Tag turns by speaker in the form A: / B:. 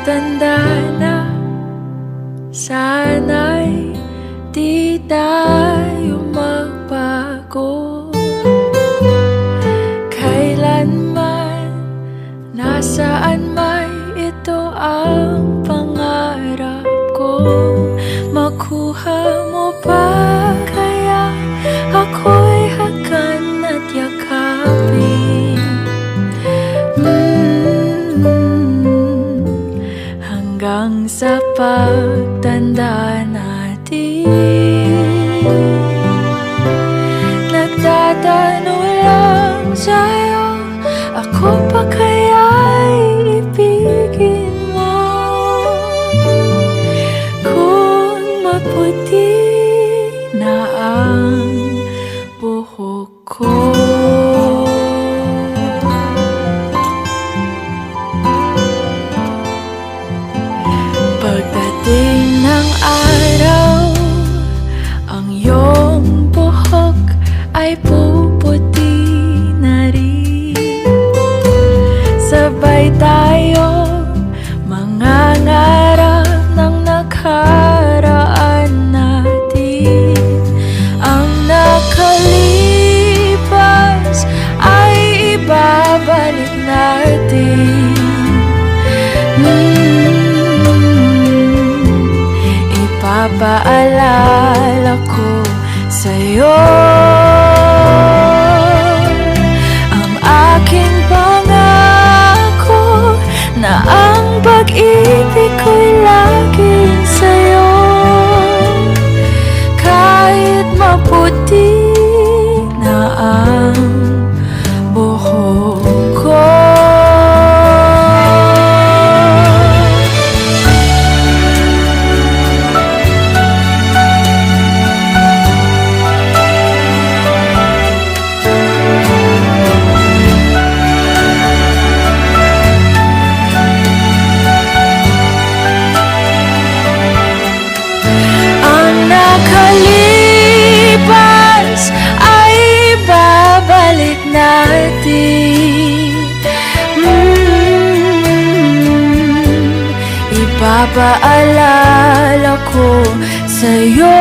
A: pagtanda na, sana'y di tayo magbago. Kailanman, nasaan may ito ang pangarap ko. Makuha mo ba kaya ako'y hakan at yakapin? Hanggang sa pagtanda natin, nagtatanong lang sa'yo, ako pa kaya'y ibigin mo? Kung maputi na ang buhok ko, pagdating ng araw, ang iyong buhok ay puputi na rin. Sabay tayo mangangarap ng nakaraan natin. Ang nakalipas ay ibabalik natin. Ipapaalala ko sa'yo ang aking pangako na ang pag-ibig ko'y laging sa'yo. Kahit maputi na ang buhok ko, nakalipas ay babalik natin. Ipapaalala ko sa'yo